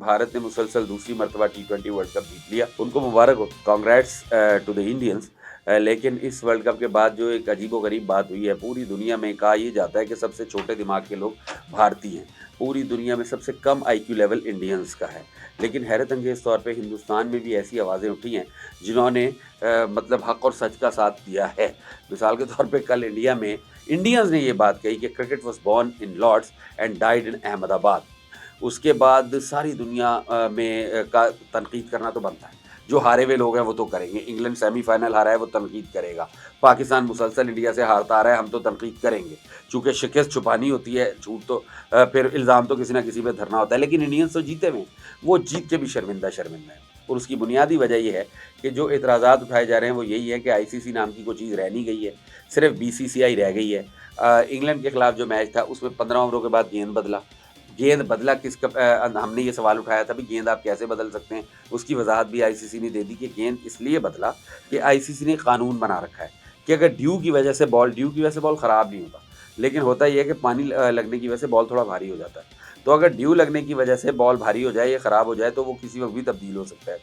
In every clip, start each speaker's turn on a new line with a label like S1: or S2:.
S1: भारत ने मुसलसल दूसरी मर्तबा T20 वर्ल्ड कप जीत लिया, उनको मुबारक हो, कांग्रेट्स टू द इंडियंस। लेकिन इस वर्ल्ड कप के बाद जो एक अजीबोगरीब बात हुई है, पूरी दुनिया में कहा ये जाता है कि सबसे छोटे दिमाग के लोग भारतीय हैं, पूरी दुनिया में सबसे कम आईक्यू लेवल इंडियंस का है। लेकिन हैरत अंगेज़ तौर पे हिंदुस्तान में भी ऐसी आवाज़ें उठी हैं जिन्होंने मतलब हक और सच का साथ दिया है। मिसाल के तौर पे कल इंडिया में इंडियंस ने ये बात कही कि cricket was born in Lord's and died in Ahmedabad. उसके बाद सारी दुनिया में का तनकीद करना तो बनता है। जो हारे हुए लोग हैं वो तो करेंगे, इंग्लैंड सेमीफाइनल हारा है वो तनकीद करेगा, पाकिस्तान मुसलसल इंडिया से हारता आ रहा है हम तो तनकीद करेंगे, चूँकि शिकस्त छुपानी होती है, झूठ तो फिर इल्ज़ाम तो किसी ना किसी पे धरना होता है। लेकिन इंडियंस तो जीते हुए हैं, वो जीत के भी शर्मिंदा शर्मिंदा है। और उसकी बुनियादी वजह ये है कि जो एतराज़ात उठाए जा रहे हैं वो यही है कि आईसीसी नाम की कोई चीज़ रह नहीं गई है, सिर्फ बीसीसीआई रह गई है। इंग्लैंड के खिलाफ जो मैच था उसमें 15 ओवरों के बाद गेंद बदला हमने ये सवाल उठाया था भी गेंद आप कैसे बदल सकते हैं। उसकी वजाहत भी आईसीसी ने दे दी कि गेंद इसलिए बदला कि आईसीसी ने कानून बना रखा है कि अगर ड्यू की वजह से बॉल ख़राब नहीं होता, लेकिन होता ये है कि पानी लगने की वजह से बॉल थोड़ा भारी हो जाता है। तो अगर ड्यू लगने की वजह से बॉल भारी हो जाए या ख़राब हो जाए तो वो किसी वक्त भी तब्दील हो सकता है।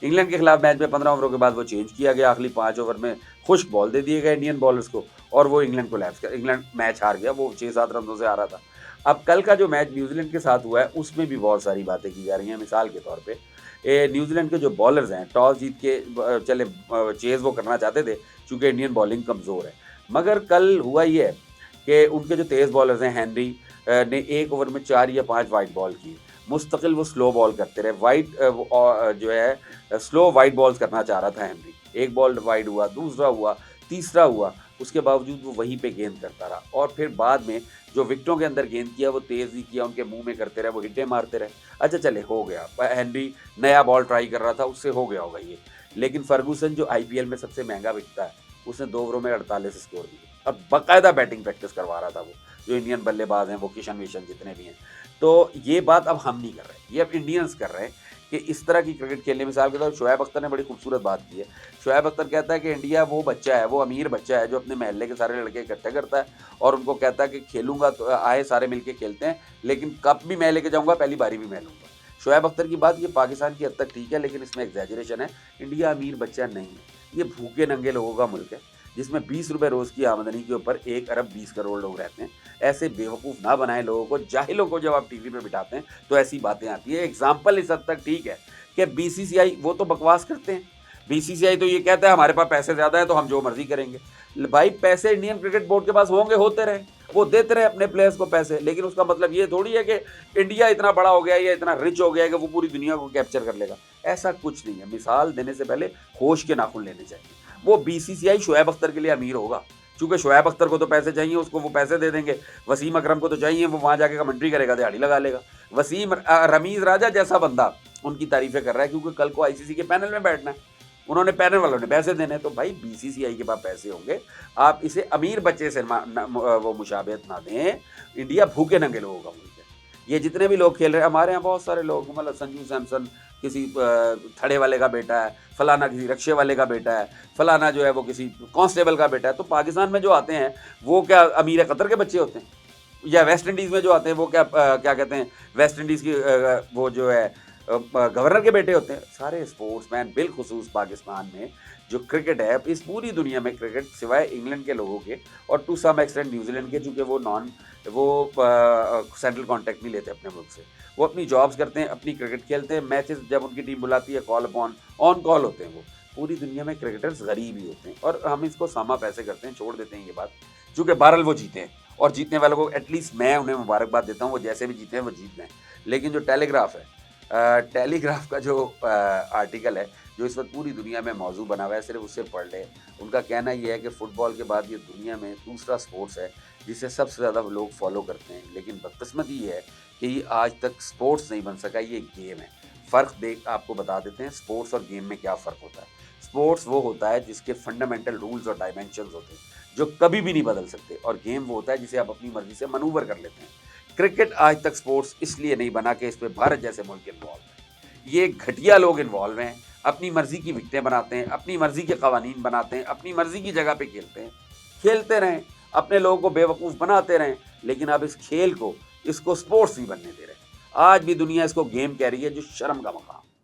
S1: इंग्लैंड के खिलाफ मैच में 15 ओवरों के बाद वो चेंज किया गया, आखिरी 5 ओवर में खुश्क बॉल दे दिए गए इंडियन बॉलर्स को और वो इंग्लैंड मैच हार गया, वो 6-7 रनों से हारा था। अब कल का जो मैच न्यूजीलैंड के साथ हुआ है उसमें भी बहुत सारी बातें की जा रही हैं। मिसाल के तौर पे न्यूजीलैंड के जो बॉलर्स हैं टॉस जीत के चले चेज़ वो करना चाहते थे चूँकि इंडियन बॉलिंग कमज़ोर है। मगर कल हुआ ये है कि उनके जो तेज़ बॉलर्स हैं हेनरी ने 1 ओवर में 4 या 5 वाइड बॉल किए। मुस्तकिल वो स्लो बॉल करते रहे। जो है स्लो वाइड बॉल्स करना चाह रहा था हेनरी। 1 बॉल वाइड हुआ, दूसरा हुआ, तीसरा हुआ, उसके बावजूद वो वहीं पे गेंद करता रहा और फिर बाद में जो विकेटों के अंदर गेंद किया वो तेज़ ही किया, उनके मुँह में करते रहे, वो हिट्टे मारते रहे। अच्छा चले हो गया, हेनरी नया बॉल ट्राई कर रहा था, उससे हो गया होगा ये। लेकिन फर्गूसन जो आईपीएल में सबसे महँगा बिकता है, उसने 2 ओवरों में 48 स्कोर दिए और बाकायदा बैटिंग प्रैक्टिस करवा रहा था वो, जो इंडियन बल्लेबाज हैं, वो किशन-विशन जितने भी हैं। तो ये बात अब हम नहीं कर रहे, ये अब इंडियंस कर रहे हैं कि इस तरह की क्रिकेट खेलने। मिसाल के तौर पर शोएब अख्तर ने बड़ी खूबसूरत बात की है। शोएब अख्तर कहता है कि इंडिया वो बच्चा है, वो अमीर बच्चा है जो अपने मोहल्ले के सारे लड़के इकट्ठे करता है और उनको कहता है कि खेलूँगा तो आए सारे मिलके खेलते हैं, लेकिन कप भी मैं लेके जाऊँगा, पहली बारी भी मैं लूँगा। शोएब अख्तर की बात ये पाकिस्तान की हद तक ठीक है, लेकिन इसमें एग्ज़ैजरेशन है। इंडिया अमीर बच्चा नहीं है, ये भूखे नंगे लोगों का मुल्क है, जिसमें 20 रुपए रोज़ की आमदनी के ऊपर 1 अरब 20 करोड़ लोग रहते हैं। ऐसे बेवकूफ़ ना बनाएँ लोगों को, जाहिलों को जब आप टीवी पे बिठाते हैं, तो ऐसी बातें आती हैं। एग्ज़ाम्पल इस हद तक ठीक है कि बीसीसीआई वो तो बकवास करते हैं। बीसीसीआई तो ये कहता है हमारे पास पैसे ज़्यादा है तो हम जो मर्ज़ी करेंगे। भाई पैसे इंडियन क्रिकेट बोर्ड के पास होंगे, होते रहे, वो देते रहे अपने प्लेयर्स को पैसे, लेकिन उसका मतलब ये थोड़ी है कि इंडिया इतना बड़ा हो गया या इतना रिच हो गया है कि वो पूरी दुनिया को कैप्चर कर लेगा। ऐसा कुछ नहीं है। मिसाल देने से पहले होश के नाखून लेने चाहिए। वो बीसीसीआई शोएब अख्तर के लिए अमीर होगा, चूँकि शोएब अख्तर को तो पैसे चाहिए, उसको वो पैसे दे देंगे। वसीम अकरम को तो चाहिए, वो वहाँ जाके कमेंट्री करेगा, दिहाड़ी लगा लेगा। रमीज़ राजा जैसा बंदा उनकी तारीफ़ें कर रहा है क्योंकि कल को आईसीसी के पैनल में बैठना है। उन्होंने पैनल वालों ने पैसे देने हैं, तो भाई बीसीसीआई के पास पैसे होंगे। आप इसे अमीर बच्चे से वो मुशाबहत ना दें। इंडिया भूखे नंगे लोगों का मुल्क है। ये जितने भी लोग खेल रहे हैं, हमारे यहाँ बहुत सारे लोग, मतलब संजू सैमसन किसी थड़े वाले का बेटा है, फलाना किसी रक्शे वाले का बेटा है, फलाना जो है वो किसी कांस्टेबल का बेटा है। तो पाकिस्तान में जो आते हैं वो क्या अमीर कतर के बच्चे होते हैं? या वेस्ट इंडीज़ में जो आते हैं वो क्या कहते हैं, वेस्ट इंडीज़ की वो जो है गवर्नर के बेटे होते हैं। सारे स्पोर्ट्समैन बिलखुसूस पाकिस्तान में जो क्रिकेट है, इस पूरी दुनिया में क्रिकेट सिवाय इंग्लैंड के लोगों के और टू सम एक्सटेंट न्यूजीलैंड के, चूँकि वो सेंट्रल कॉन्टैक्ट नहीं लेते अपने मुल्क से, वो अपनी जॉब्स करते हैं, अपनी क्रिकेट खेलते हैं, मैचेस जब उनकी टीम बुलाती है कॉल अपॉन ऑन कॉल होते हैं। वो पूरी दुनिया में क्रिकेटर्स गरीब ही होते हैं और हम इसको सामा पैसे करते हैं, छोड़ देते हैं ये बात। चूँकि बहरहाल वो जीते हैं और जीतने वालों को एटलीस्ट मैं उन्हें मुबारकबाद देता हूँ, वो जैसे भी जीते हैं वो जीत लें। लेकिन जो टेलीग्राफ है, टेलीग्राफ का जो आर्टिकल है जो इस वक्त पूरी दुनिया में मौजू बना हुआ है, सिर्फ उससे पढ़ लें। उनका कहना ये है कि फ़ुटबॉल के बाद ये दुनिया में दूसरा स्पोर्ट्स है जिसे सबसे ज़्यादा लोग फॉलो करते हैं, लेकिन बदकिस्मती ये है कि ये आज तक स्पोर्ट्स नहीं बन सका, ये गेम है। फ़र्क आपको बता देते हैं स्पोर्ट्स और गेम में क्या फ़र्क होता है। स्पोर्ट्स वो होता है जिसके फंडामेंटल रूल्स और डायमेंशंस होते हैं जो कभी भी नहीं बदल सकते, और गेम वो होता है जिसे आप अपनी मर्जी से मनूवर कर लेते हैं। क्रिकेट आज तक स्पोर्ट्स इसलिए नहीं बना कि इस पे भारत जैसे मुल्क इन्वॉल्व है। ये घटिया लोग इन्वॉल्व हैं, अपनी मर्जी की विकेटें बनाते हैं, अपनी मर्जी के कवानीन बनाते हैं, अपनी मर्जी की जगह पे खेलते हैं। खेलते रहें, अपने लोगों को बेवकूफ़ बनाते रहें, लेकिन आप इस खेल को, इसको स्पोर्ट्स नहीं बनने दे रहे। आज भी दुनिया इसको गेम कह रही है, जो शर्म का मकाम।